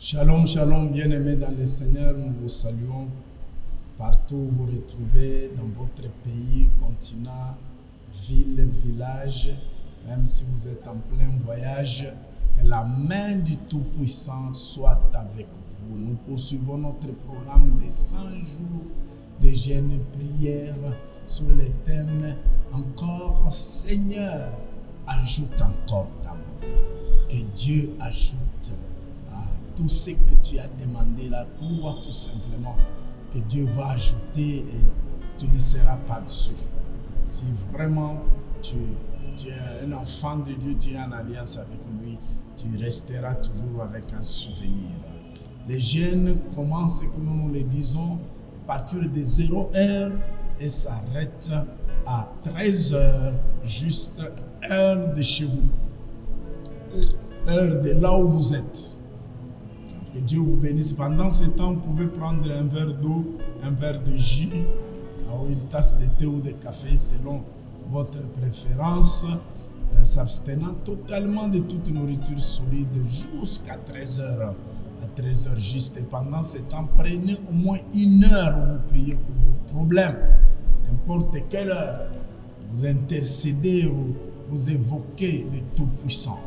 Shalom, shalom, bien-aimés dans le Seigneur, nous vous saluons partout où vous retrouvez dans votre pays, continent, ville, village, même si vous êtes en plein voyage, que la main du Tout-Puissant soit avec vous. Nous poursuivons notre programme de 100 jours de jeûne et prière sur le thème encore Seigneur, ajoute encore dans ma vie. Que Dieu ajoute tout ce que tu as demandé là, crois tout simplement que Dieu va ajouter et tu ne seras pas dessus. Si vraiment tu es un enfant de Dieu, tu es en alliance avec lui, tu resteras toujours avec un souvenir. Les jeûnes commencent, comme nous le disons, à partir de 0 heure et s'arrête à 13 heures, juste heure de chez vous, heure de là où vous êtes. Que Dieu vous bénisse. Pendant ce temps, vous pouvez prendre un verre d'eau, un verre de jus, ou une tasse de thé ou de café selon votre préférence, s'abstenant totalement de toute nourriture solide jusqu'à 13 heures. À 13 heures juste. Et pendant ce temps, prenez au moins 1 heure où vous priez pour vos problèmes. N'importe quelle heure, vous intercédez ou vous évoquez le Tout-Puissant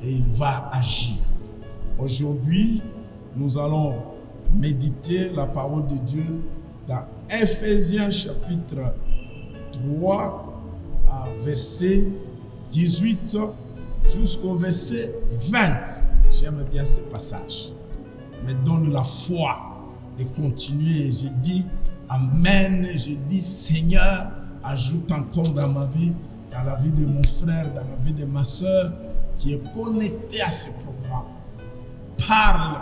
et il va agir. Aujourd'hui, nous allons méditer la parole de Dieu dans Ephésiens chapitre 3, verset 18 jusqu'au verset 20. J'aime bien ce passage. Me donne la foi de continuer. Je dis Amen. Je dis Seigneur, ajoute encore dans ma vie, dans la vie de mon frère, dans la vie de ma soeur qui est connectée à ce programme. Parle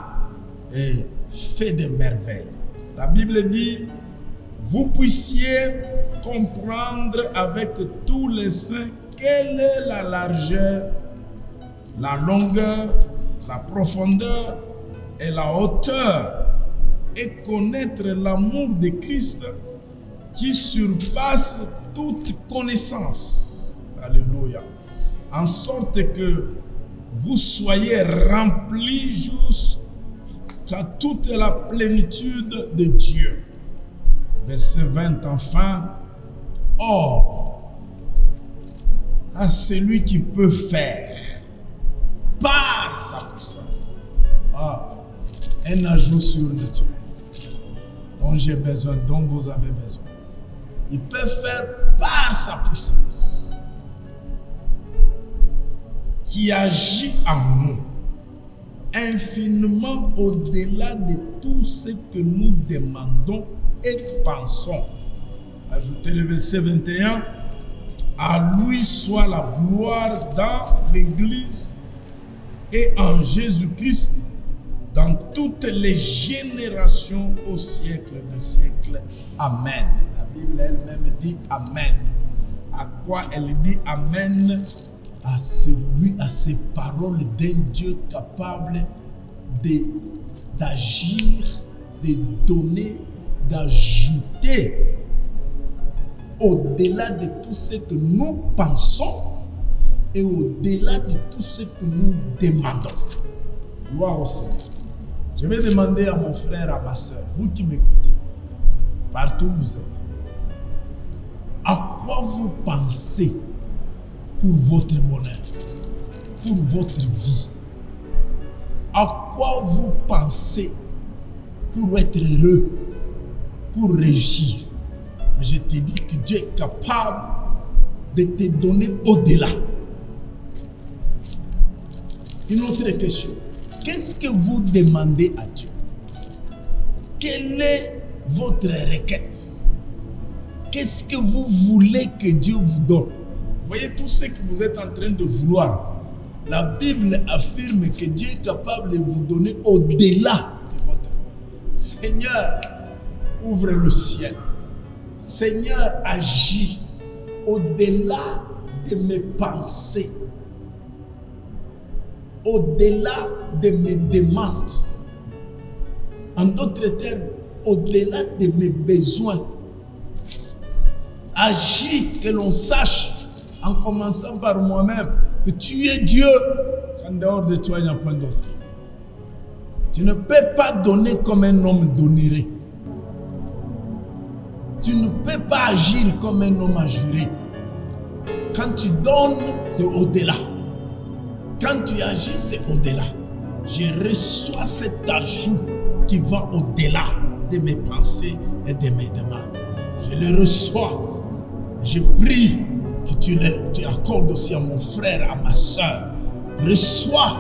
et fais des merveilles. La Bible dit, vous puissiez comprendre avec tous les saints quelle est la largeur, la longueur, la profondeur et la hauteur, et connaître l'amour de Christ qui surpasse toute connaissance. Alléluia. En sorte que vous soyez remplis jusqu'à toute la plénitude de Dieu. Verset 20 enfin. Or, à celui qui peut faire par sa puissance un ajout surnaturel dont j'ai besoin, dont vous avez besoin. Il peut faire par sa puissance qui agit en nous infiniment au-delà de tout ce que nous demandons et pensons. Ajoutez le verset 21. À lui soit la gloire dans l'Église et en Jésus-Christ dans toutes les générations au siècle des siècles. Amen. La Bible elle-même dit Amen. À quoi elle dit Amen? À ces paroles d'un Dieu capable d'agir, de donner, d'ajouter au-delà de tout ce que nous pensons et au-delà de tout ce que nous demandons. Gloire au Seigneur. Je vais demander à mon frère, à ma soeur, vous qui m'écoutez, partout où vous êtes, à quoi vous pensez pour votre bonheur, pour votre vie? À quoi vous pensez pour être heureux, pour réussir? Mais je te dis que Dieu est capable de te donner au-delà. Une autre question. Qu'est-ce que vous demandez à Dieu? Quelle est votre requête? Qu'est-ce que vous voulez que Dieu vous donne? Voyez tout ce que vous êtes en train de vouloir. La Bible affirme que Dieu est capable de vous donner au-delà de votre vie. Seigneur, ouvre le ciel. Seigneur, agis au-delà de mes pensées, au-delà de mes demandes. En d'autres termes, au-delà de mes besoins. Agis, que l'on sache, en commençant par moi-même, que tu es Dieu. En dehors de toi, il n'y a point d'autre. Tu ne peux pas donner comme un homme donnerait. Tu ne peux pas agir comme un homme agirait. Quand tu donnes, c'est au-delà. Quand tu agis, c'est au-delà. Je reçois cet ajout qui va au-delà de mes pensées et de mes demandes. Je le reçois. Je prie que tu accordes aussi à mon frère, à ma soeur. Reçois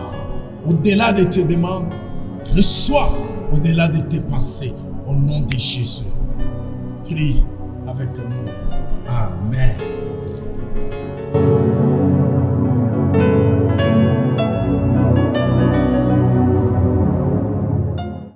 au-delà de tes demandes. Reçois au-delà de tes pensées. Au nom de Jésus. Prie avec nous. Amen.